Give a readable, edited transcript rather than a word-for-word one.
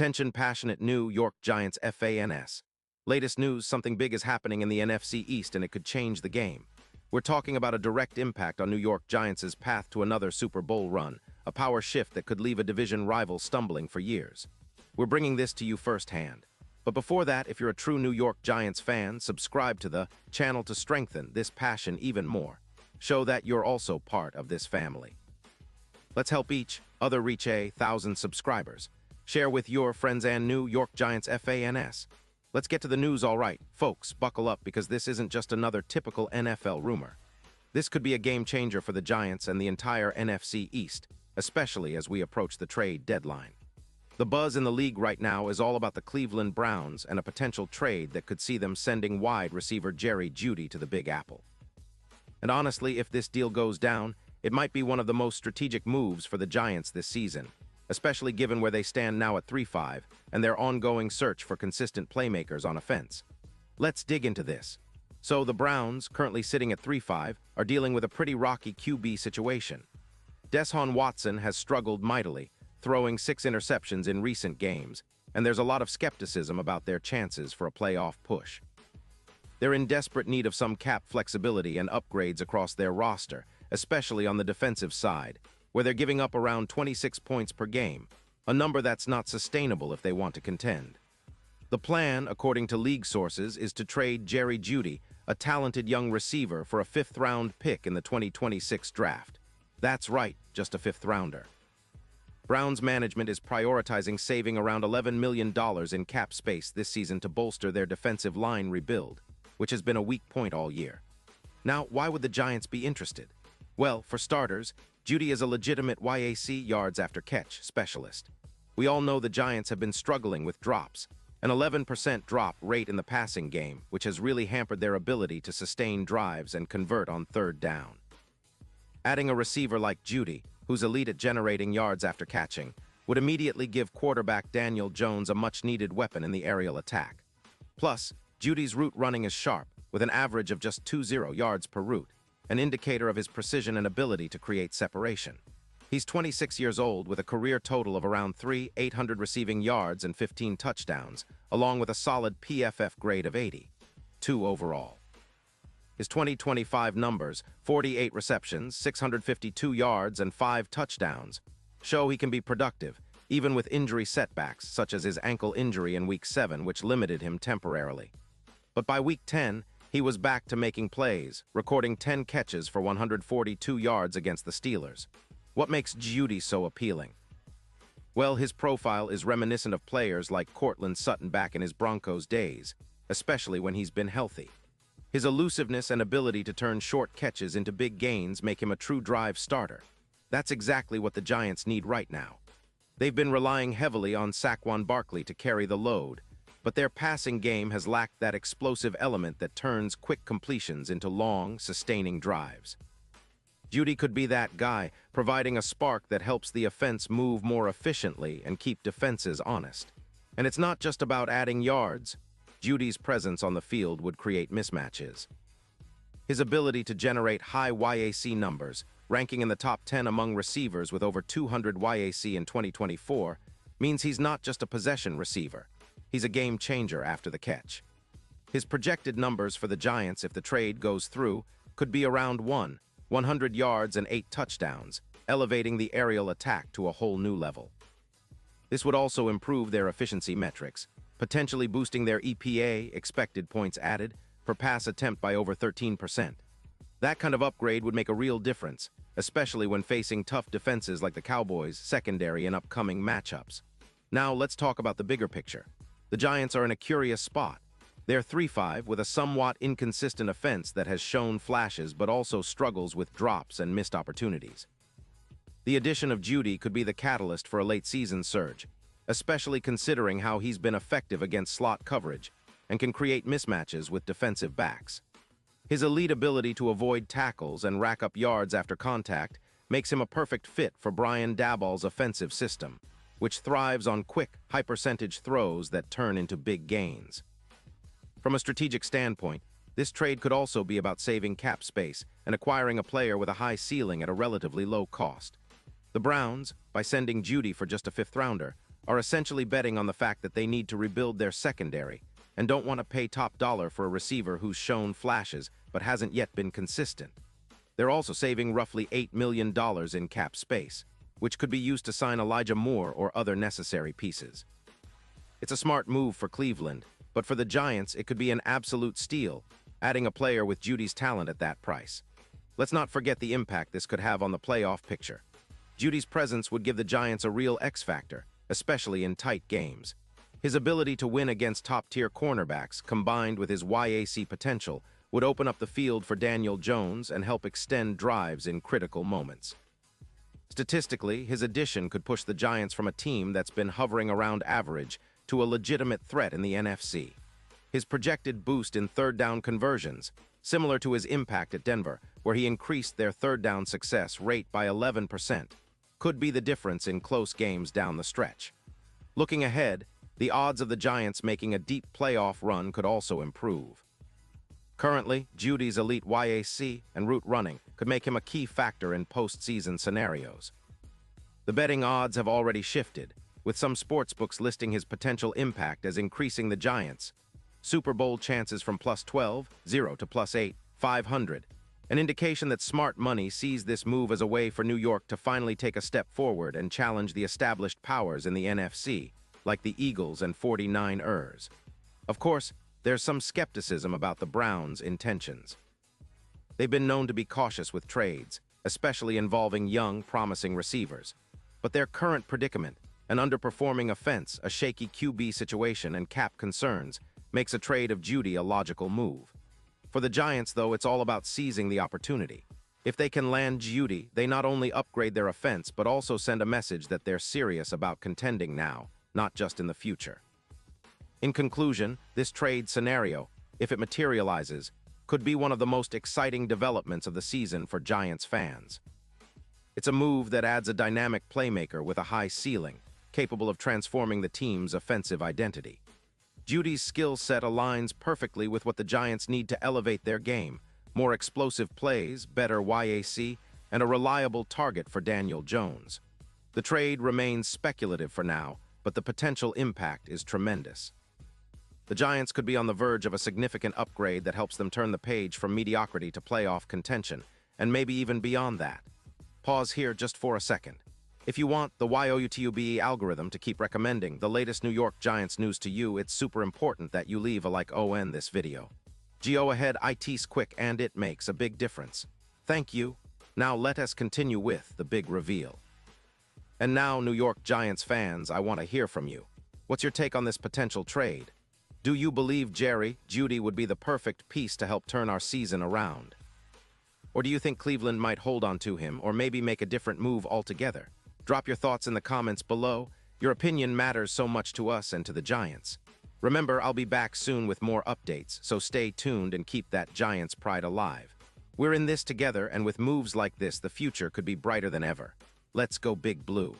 Attention passionate New York Giants fans. Latest news, something big is happening in the NFC East and it could change the game. We're talking about a direct impact on New York Giants' path to another Super Bowl run, a power shift that could leave a division rival stumbling for years. We're bringing this to you firsthand. But before that, if you're a true New York Giants fan, subscribe to the channel to strengthen this passion even more. Show that you're also part of this family. Let's help each other reach 1,000 subscribers. Share with your friends and New York Giants fans. Let's get to the news, all right. Folks, buckle up because this isn't just another typical NFL rumor. This could be a game changer for the Giants and the entire NFC East, especially as we approach the trade deadline. The buzz in the league right now is all about the Cleveland Browns and a potential trade that could see them sending wide receiver Jerry Jeudy to the Big Apple. And honestly, if this deal goes down, it might be one of the most strategic moves for the Giants this season, especially given where they stand now at 3-5 and their ongoing search for consistent playmakers on offense. Let's dig into this. So the Browns, currently sitting at 3-5, are dealing with a pretty rocky QB situation. Deshaun Watson has struggled mightily, throwing 6 interceptions in recent games, and there's a lot of skepticism about their chances for a playoff push. They're in desperate need of some cap flexibility and upgrades across their roster, especially on the defensive side, where they're giving up around 26 points per game, a number that's not sustainable if they want to contend. The plan, according to league sources, is to trade Jerry Jeudy, a talented young receiver, for a 5th-round pick in the 2026 draft. That's right, just a 5th-rounder. Browns management is prioritizing saving around $11 million in cap space this season to bolster their defensive line rebuild, which has been a weak point all year. Now, why would the Giants be interested? Well, for starters, Jeudy is a legitimate YAC yards after catch specialist. We all know the Giants have been struggling with drops, an 11% drop rate in the passing game, which has really hampered their ability to sustain drives and convert on 3rd down. Adding a receiver like Jeudy, who's elite at generating yards after catching, would immediately give quarterback Daniel Jones a much-needed weapon in the aerial attack. Plus, Jeudy's route running is sharp, with an average of just 20 yards per route, an indicator of his precision and ability to create separation. He's 26 years old with a career total of around 800 receiving yards and 15 touchdowns, along with a solid PFF grade of 82 overall. His 2025 numbers, 48 receptions, 652 yards, and 5 touchdowns, show he can be productive, even with injury setbacks such as his ankle injury in Week 7, which limited him temporarily. But by Week 10, he was back to making plays, recording 10 catches for 142 yards against the Steelers. What makes Jeudy so appealing? Well, his profile is reminiscent of players like Courtland Sutton back in his Broncos days, especially when he's been healthy. His elusiveness and ability to turn short catches into big gains make him a true drive starter. That's exactly what the Giants need right now. They've been relying heavily on Saquon Barkley to carry the load, but their passing game has lacked that explosive element that turns quick completions into long, sustaining drives. Jeudy could be that guy, providing a spark that helps the offense move more efficiently and keep defenses honest. And it's not just about adding yards. Jeudy's presence on the field would create mismatches. His ability to generate high YAC numbers, ranking in the top 10 among receivers with over 200 YAC in 2024, means he's not just a possession receiver. He's a game changer after the catch. His projected numbers for the Giants, if the trade goes through, could be around 100 yards and 8 touchdowns, elevating the aerial attack to a whole new level. This would also improve their efficiency metrics, potentially boosting their EPA, expected points added, per pass attempt by over 13%. That kind of upgrade would make a real difference, especially when facing tough defenses like the Cowboys' secondary in upcoming matchups. Now let's talk about the bigger picture. The Giants are in a curious spot. They're 3-5 with a somewhat inconsistent offense that has shown flashes but also struggles with drops and missed opportunities. The addition of Jeudy could be the catalyst for a late-season surge, especially considering how he's been effective against slot coverage and can create mismatches with defensive backs. His elite ability to avoid tackles and rack up yards after contact makes him a perfect fit for Brian Daboll's offensive system, which thrives on quick, high-percentage throws that turn into big gains. From a strategic standpoint, this trade could also be about saving cap space and acquiring a player with a high ceiling at a relatively low cost. The Browns, by sending Jeudy for just a 5th-rounder, are essentially betting on the fact that they need to rebuild their secondary and don't want to pay top dollar for a receiver who's shown flashes but hasn't yet been consistent. They're also saving roughly $8 million in cap space, which could be used to sign Elijah Moore or other necessary pieces. It's a smart move for Cleveland, but for the Giants, it could be an absolute steal, adding a player with Judy's talent at that price. Let's not forget the impact this could have on the playoff picture. Judy's presence would give the Giants a real X factor, especially in tight games. His ability to win against top-tier cornerbacks, combined with his YAC potential, would open up the field for Daniel Jones and help extend drives in critical moments. Statistically, his addition could push the Giants from a team that's been hovering around average to a legitimate threat in the NFC. His projected boost in third-down conversions, similar to his impact at Denver, where he increased their third-down success rate by 11%, could be the difference in close games down the stretch. Looking ahead, the odds of the Giants making a deep playoff run could also improve. Currently, Judy's elite YAC and route running could make him a key factor in postseason scenarios. The betting odds have already shifted, with some sportsbooks listing his potential impact as increasing the Giants' Super Bowl chances from +12, 0 to +8, 500, an indication that smart money sees this move as a way for New York to finally take a step forward and challenge the established powers in the NFC, like the Eagles and 49ers. Of course, there's some skepticism about the Browns' intentions. They've been known to be cautious with trades, especially involving young, promising receivers. But their current predicament, an underperforming offense, a shaky QB situation, and cap concerns, makes a trade of Judy a logical move. For the Giants, though, it's all about seizing the opportunity. If they can land Judy, they not only upgrade their offense, but also send a message that they're serious about contending now, not just in the future. In conclusion, this trade scenario, if it materializes, could be one of the most exciting developments of the season for Giants fans. It's a move that adds a dynamic playmaker with a high ceiling, capable of transforming the team's offensive identity. Judy's skill set aligns perfectly with what the Giants need to elevate their game: more explosive plays, better YAC, and a reliable target for Daniel Jones. The trade remains speculative for now, but the potential impact is tremendous. The Giants could be on the verge of a significant upgrade that helps them turn the page from mediocrity to playoff contention, and maybe even beyond that. Pause here just for a second. If you want the YOUTUBE algorithm to keep recommending the latest New York Giants news to you, it's super important that you leave a like on this video. Go ahead, it's quick and it makes a big difference. Thank you. Now let us continue with the big reveal. And now, New York Giants fans, I want to hear from you. What's your take on this potential trade? Do you believe Judy would be the perfect piece to help turn our season around? Or do you think Cleveland might hold on to him or maybe make a different move altogether? Drop your thoughts in the comments below. Your opinion matters so much to us and to the Giants. Remember, I'll be back soon with more updates, so stay tuned and keep that Giants pride alive. We're in this together, and with moves like this, the future could be brighter than ever. Let's go Big Blue.